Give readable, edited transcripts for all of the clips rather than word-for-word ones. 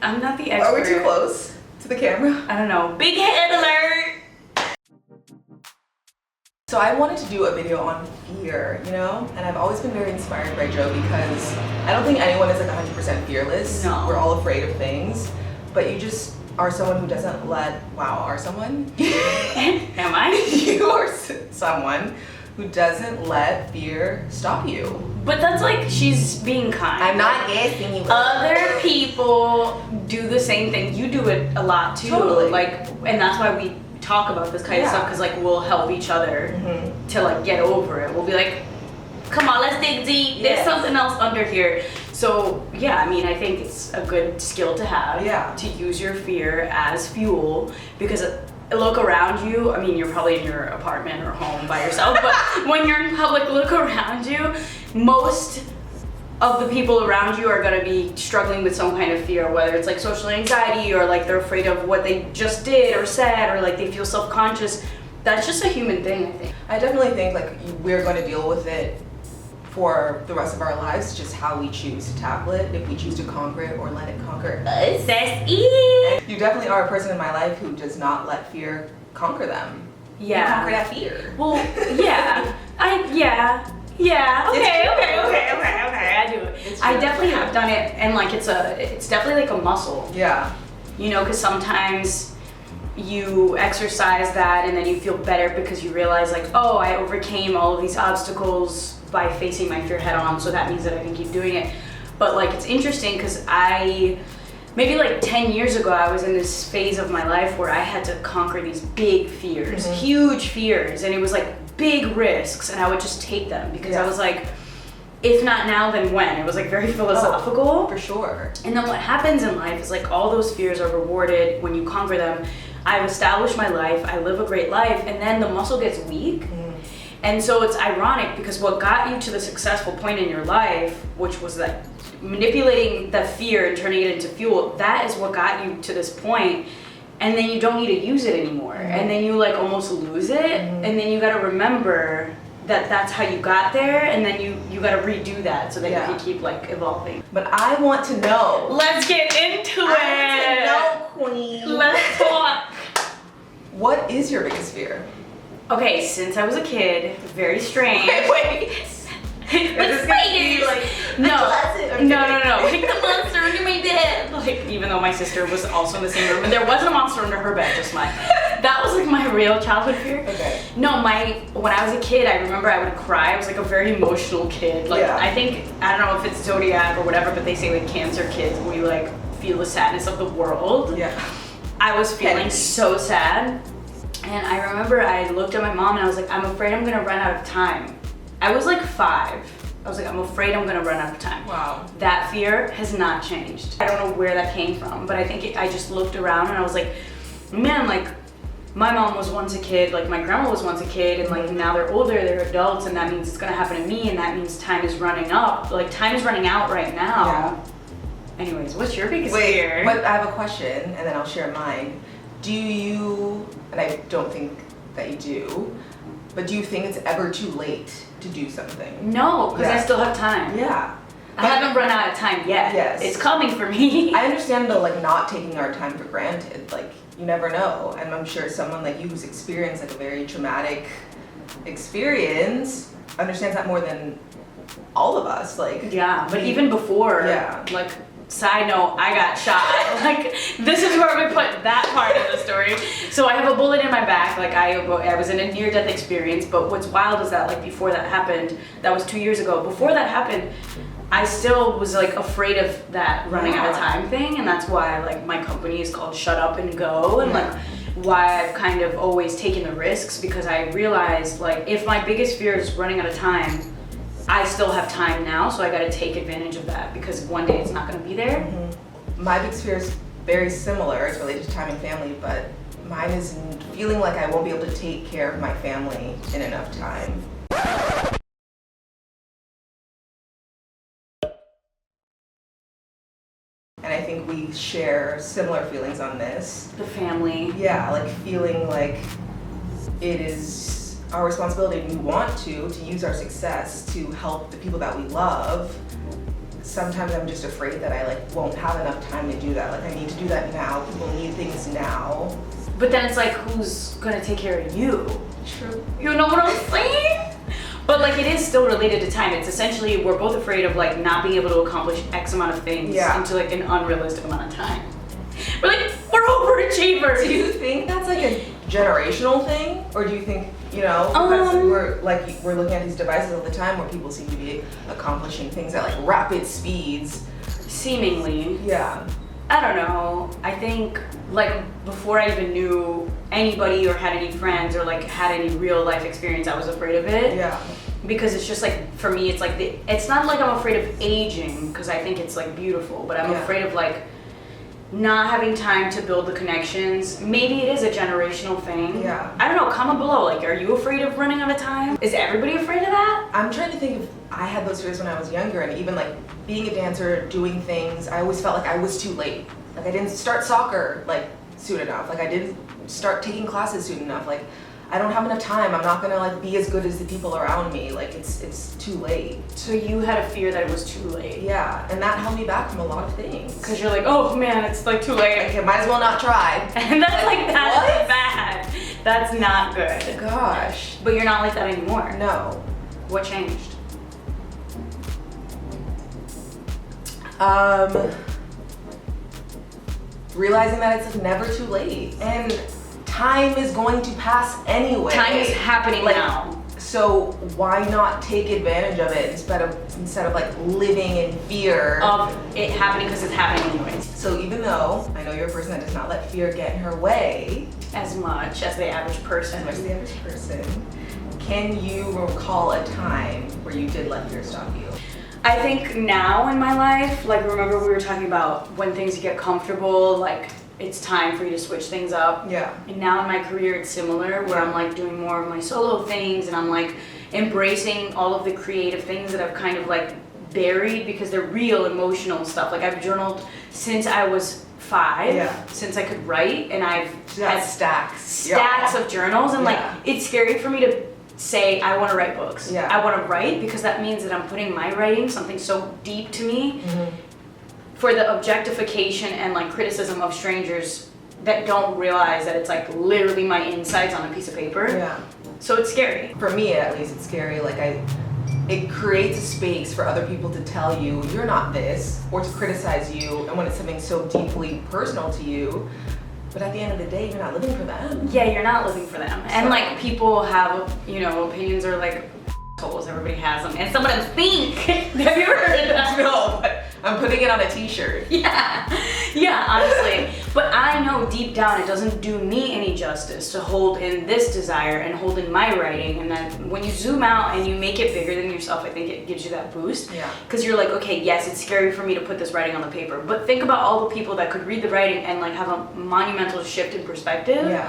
I'm not the expert. Are we too close to the camera? I don't know. Big head alert! So I wanted to do a video on fear, you know? And I've always been very inspired by Joe because I don't think anyone is like 100% fearless. No. We're all afraid of things. But you just are someone who doesn't are someone? Am I? You are someone who doesn't let fear stop you. But that's like, she's being kind. I'm not guessing you. Other people do the same thing. You do it a lot too. Totally. Like, and that's why we talk about this kind of stuff, because like we'll help each other to like get over it. We'll be like, come on, let's dig deep. There's something else under here. So yeah, I mean, I think it's a good skill to have. Yeah. To use your fear as fuel, because look around you. I mean, you're probably in your apartment or home by yourself, but when you're in public, look around you. Most of the people around you are going to be struggling with some kind of fear, whether it's like social anxiety or like they're afraid of what they just did or said, or like they feel self-conscious. That's just a human thing, I think. I definitely think like we're going to deal with it for the rest of our lives, just how we choose to tackle it, if we choose to conquer it or let it conquer us. That's it. You definitely are a person in my life who does not let fear conquer them. Yeah. You conquer that fear. Well, yeah. Yeah. Okay. I do it. I definitely have done it, and like it's definitely like a muscle. Yeah. You know, because sometimes you exercise that and then you feel better because you realize like, oh, I overcame all of these obstacles by facing my fear head on, so that means that I can keep doing it. But like, it's interesting because maybe like 10 years ago, I was in this phase of my life where I had to conquer these big fears, huge fears, and it was like big risks, and I would just take them because I was like, if not now, then when? It was like very philosophical. Oh, for sure. And then what happens in life is like all those fears are rewarded when you conquer them. I've established my life, I live a great life, and then the muscle gets weak. And so it's ironic because what got you to the successful point in your life, which was like manipulating the fear and turning it into fuel, that is what got you to this point. And then you don't need to use it anymore. And then you like almost lose it. And then you got to remember that that's how you got there. And then you got to redo that so that you can keep like evolving. But I want to know. Let's get into it. I want to know, queen. Let's talk. What is your biggest fear? Okay, since I was a kid, very strange. Wait. Let's fight like no. Pick the monster under my bed. Like, even though my sister was also in the same room, and there wasn't a monster under her bed, just mine. That was like my real childhood fear. Okay. No, when I was a kid, I remember I would cry. I was like a very emotional kid. Like, I don't know if it's zodiac or whatever, but they say like Cancer kids, we like feel the sadness of the world. Yeah. I was feeling so sad. And I remember I looked at my mom and I was like, I'm afraid I'm gonna run out of time. I was like 5. I was like, I'm afraid I'm gonna run out of time. Wow. That fear has not changed. I don't know where that came from, but I think I just looked around and I was like, man, like my mom was once a kid, like my grandma was once a kid, and like now they're older, they're adults, and that means it's gonna happen to me, and that means time is running up. Like time is running out right now. Yeah. Anyways, what's your biggest fear? But I have a question, and then I'll share mine. Do you, and I don't think that you do, but do you think it's ever too late to do something? No, because I still have time. Yeah. I haven't run out of time yet. Yes. It's coming for me. I understand though, like not taking our time for granted. Like you never know, and I'm sure someone like you who's experienced like a very traumatic experience understands that more than all of us. Like yeah, but even before, like side note, I got shot. Like this is where we put that part of the story. So I have a bullet in my back. Like I was in a near-death experience. But what's wild is that like before that happened, that was 2 years ago. Before that happened, I still was like afraid of that running out of time thing, and that's why like my company is called Shut Up and Go, and like why I've kind of always taken the risks, because I realized like if my biggest fear is running out of time, I still have time now, so I got to take advantage of that, because one day it's not going to be there. My biggest fear is very similar. It's related to time and family, but mine is feeling like I won't be able to take care of my family in enough time. And I think we share similar feelings on this. The family. Yeah, like feeling like it is our responsibility, and we want to use our success to help the people that we love sometimes I'm just afraid that I like won't have enough time to do that. Like I need to do that now. People need things now. But then it's like, who's gonna take care of you? True. You know what I'm saying? But like it is still related to time. It's essentially we're both afraid of like not being able to accomplish X amount of things into like an unrealistic amount of time. We're overachievers. Do you think that's like a generational thing, or do you think because we're looking at these devices all the time where people seem to be accomplishing things at like rapid speeds? Seemingly. Yeah. I don't know. I think like before I even knew anybody or had any friends or like had any real life experience, I was afraid of it. Yeah. Because it's just like for me, it's like it's not like I'm afraid of aging because I think it's like beautiful, but I'm afraid of like not having time to build the connections. Maybe it is a generational thing. Yeah. I don't know, comment below. Like, are you afraid of running out of time? Is everybody afraid of that? I'm trying to think if I had those fears when I was younger, and even like being a dancer, doing things, I always felt like I was too late. Like I didn't start soccer like soon enough. Like I didn't start taking classes soon enough. Like I don't have enough time. I'm not gonna like be as good as the people around me. Like it's too late. So you had a fear that it was too late. Yeah, and that held me back from a lot of things. Because you're like, oh man, it's like too late. Okay, might as well not try. And that's like that's what? bad. That's not good. Gosh. But you're not like that anymore. No. What changed? Realizing that it's like never too late, and time is going to pass anyway. Time is happening now. So why not take advantage of it instead of like living in fear of it happening because it's happening anyways. So even though I know you're a person that does not let fear get in her way as much as the average person, can you recall a time where you did let fear stop you? I think now in my life, like remember we were talking about when things get comfortable, like it's time for you to switch things up. Yeah. And now in my career it's similar where I'm like doing more of my solo things and I'm like embracing all of the creative things that I've kind of like buried because they're real emotional stuff. Like I've journaled since I was 5, since I could write, and I've had stacks of journals, and like it's scary for me to say I want to write books. I want to write because that means that I'm putting my writing, something so deep to me, for the objectification and like criticism of strangers that don't realize that it's like literally my insides on a piece of paper. So it's scary. For me at least it's scary. Like it creates a space for other people to tell you you're not this, or to criticize you, and when it's something so deeply personal to you. But at the end of the day, you're not living for them. Yeah, you're not living for them. And like people have, opinions are like assholes. Everybody has them. And some of them think. Have you ever heard that? No, but I'm putting it on a t-shirt. Yeah, honestly. But I know deep down it doesn't do me any justice to hold in this desire and hold in my writing. And then when you zoom out and you make it bigger than yourself, I think it gives you that boost. Because you're like, okay, yes, it's scary for me to put this writing on the paper. But think about all the people that could read the writing and like have a monumental shift in perspective.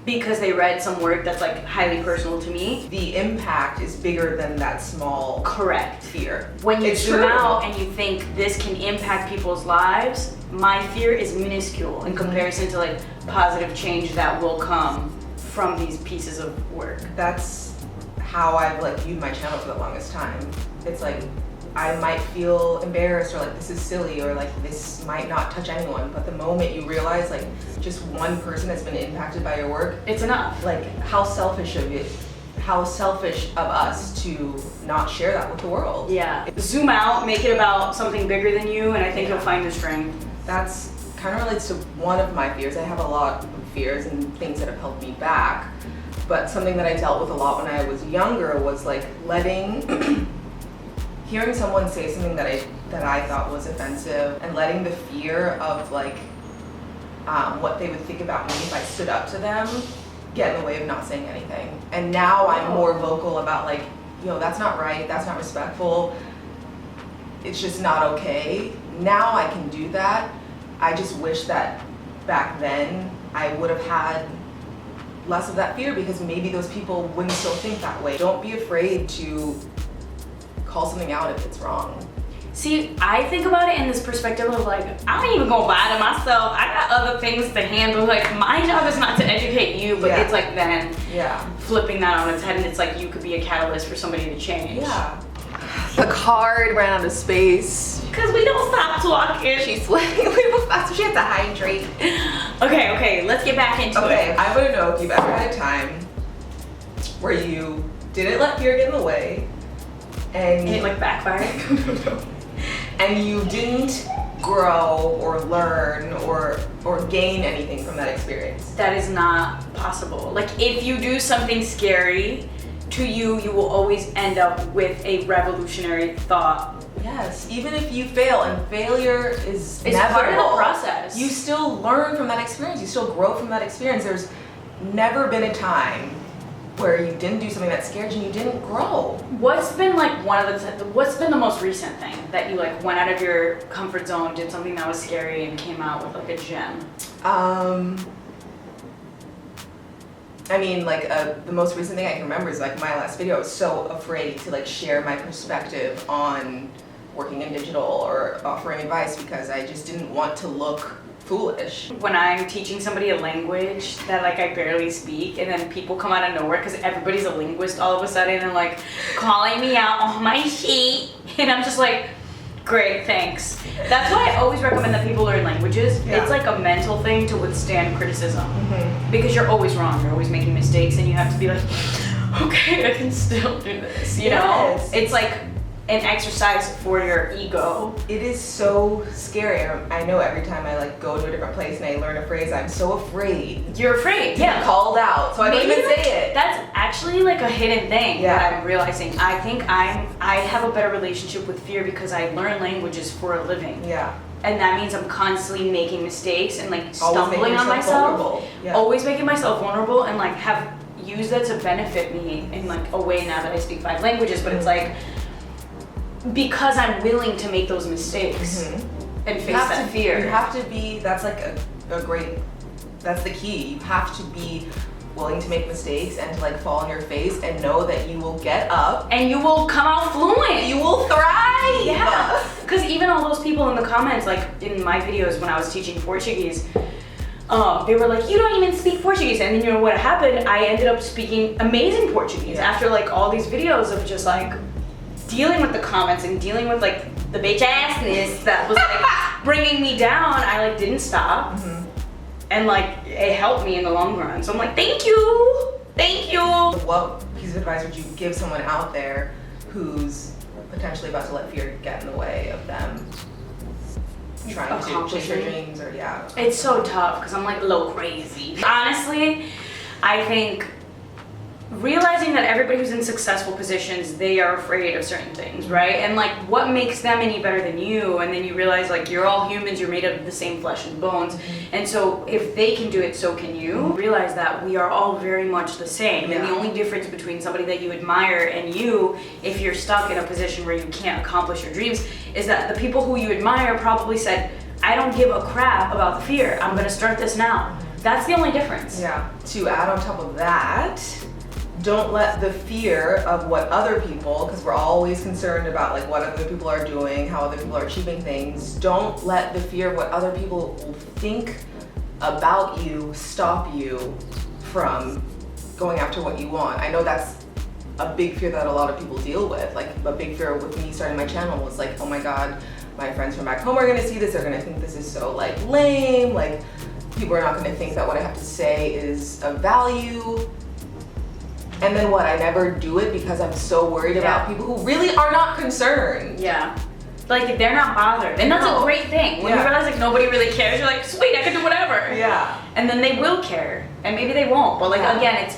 Because they read some work that's like highly personal to me. The impact is bigger than that small fear. When you zoom out and you think this can impact people's lives, my fear is minuscule in comparison to like positive change that will come from these pieces of work. That's how I've like viewed my channel for the longest time. It's like I might feel embarrassed or like this is silly or like this might not touch anyone, but the moment you realize like just one person has been impacted by your work, it's enough. Like how selfish of us to not share that with the world. Zoom out, make it about something bigger than you, and I think you'll find the strength. That's kind of relates to one of my fears. I have a lot of fears and things that have held me back, but something that I dealt with a lot when I was younger was like hearing someone say something that I thought was offensive and letting the fear of like what they would think about me if I stood up to them get in the way of not saying anything. And now I'm more vocal about like, that's not right, that's not respectful, it's just not okay. Now I can do that. I just wish that back then I would have had less of that fear because maybe those people wouldn't still think that way. Don't be afraid to call something out if it's wrong. See, I think about it in this perspective of like, I don't even go lie to myself. I got other things to handle. Like, my job is not to educate you, but it's like then flipping that on its head, and it's like you could be a catalyst for somebody to change. The card ran out of space. Because we don't stop talking. She's sweating. So she has to hydrate. Okay, let's get back into it. Okay, I want to know if you've ever had a time where you didn't let fear get in the way and it like backfired? No. And you didn't grow or learn or gain anything from that experience. That is not possible. Like if you do something scary, to you will always end up with a revolutionary thought. Yes, even if you fail, and failure is It's part of the inevitable, process. you still learn from that experience. You still grow from that experience. There's never been a time where you didn't do something that scared you and you didn't grow. What's been like what's been the most recent thing that you like went out of your comfort zone, did something that was scary and came out with like a gem? I mean, like the most recent thing I can remember is like my last video. I was so afraid to like share my perspective on working in digital or offering advice because I just didn't want to look foolish. When I'm teaching somebody a language that like I barely speak, and then people come out of nowhere because everybody's a linguist all of a sudden and like calling me out on my sheet, and I'm just like, great, thanks. That's why I always recommend that people learn languages. Yeah. It's like a mental thing to withstand criticism. Mm-hmm. Because you're always wrong, you're always making mistakes, and you have to be like, okay, I can still do this, you know? It's like an exercise for your ego. It is so scary. I know every time I like go to a different place and I learn a phrase, I'm so afraid. You're afraid, yeah. Be called out, so I don't even say it. That's actually like a hidden thing Yeah. that I'm realizing. I think I have a better relationship with fear because I learn languages for a living. Yeah. And that means I'm constantly making mistakes and like Always stumbling making on yourself myself. vulnerable. Yeah. Always making myself vulnerable and like have used that to benefit me in like a way now that I speak 5 languages. But it's like because I'm willing to make those mistakes and face that fear. You have to be, that's like a great, that's the key. You have to be willing to make mistakes and to like fall on your face and know that you will get up. And you will come out fluent. You will thrive. Yeah. Because even all those people in the comments, like in my videos when I was teaching Portuguese, they were like, you don't even speak Portuguese. And then you know what happened? I ended up speaking amazing Portuguese after like all these videos of just like dealing with the comments and dealing with like the bitch assness that was like bringing me down. I like didn't stop. And like it helped me in the long run. So I'm like, thank you. What piece of advice would you give someone out there who's potentially about to let fear get in the way of them trying to chase their dreams or It's so tough because I'm like a little crazy. Honestly, I think realizing that everybody who's in successful positions, they are afraid of certain things, right? And like what makes them any better than you? And then you realize like you're all humans, you're made of the same flesh and bones. And so if they can do it, so can you. Realize that we are all very much the same. And the only difference between somebody that you admire and you, if you're stuck in a position where you can't accomplish your dreams, is that the people who you admire probably said, I don't give a crap about the fear. I'm gonna start this now. That's the only difference. Yeah. To add on top of that, don't let the fear of what other people, because we're always concerned about like what other people are doing, how other people are achieving things, don't let the fear of what other people will think about you stop you from going after what you want. I know that's a big fear that a lot of people deal with. Like a big fear with me starting my channel was like, oh my God, my friends from back home are gonna see this, they're gonna think this is so like lame, like people are not gonna think that what I have to say is of value. And then what, I never do it because I'm so worried about people who really are not concerned. Yeah. Like they're not bothered. And that's a great thing. When you realize like nobody really cares, you're like, sweet, I can do whatever. Yeah. And then they will care. And maybe they won't. But like again,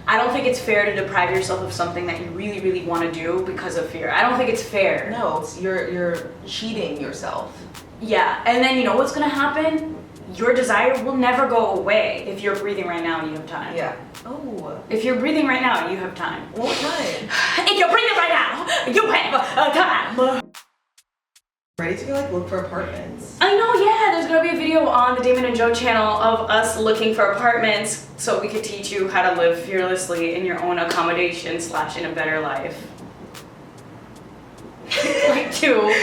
I don't think it's fair to deprive yourself of something that you really, really want to do because of fear. I don't think it's fair. No, you're cheating yourself. Yeah. And then you know what's gonna happen? Your desire will never go away if you're breathing right now and you have time. Yeah. Oh. If you're breathing right now, you have time. What time? If you're breathing right now, you have time. Ready to go like look for apartments. I know, yeah. There's gonna be a video on the Damon and Joe channel of us looking for apartments so we could teach you how to live fearlessly in your own accommodation / in a better life. Like 2.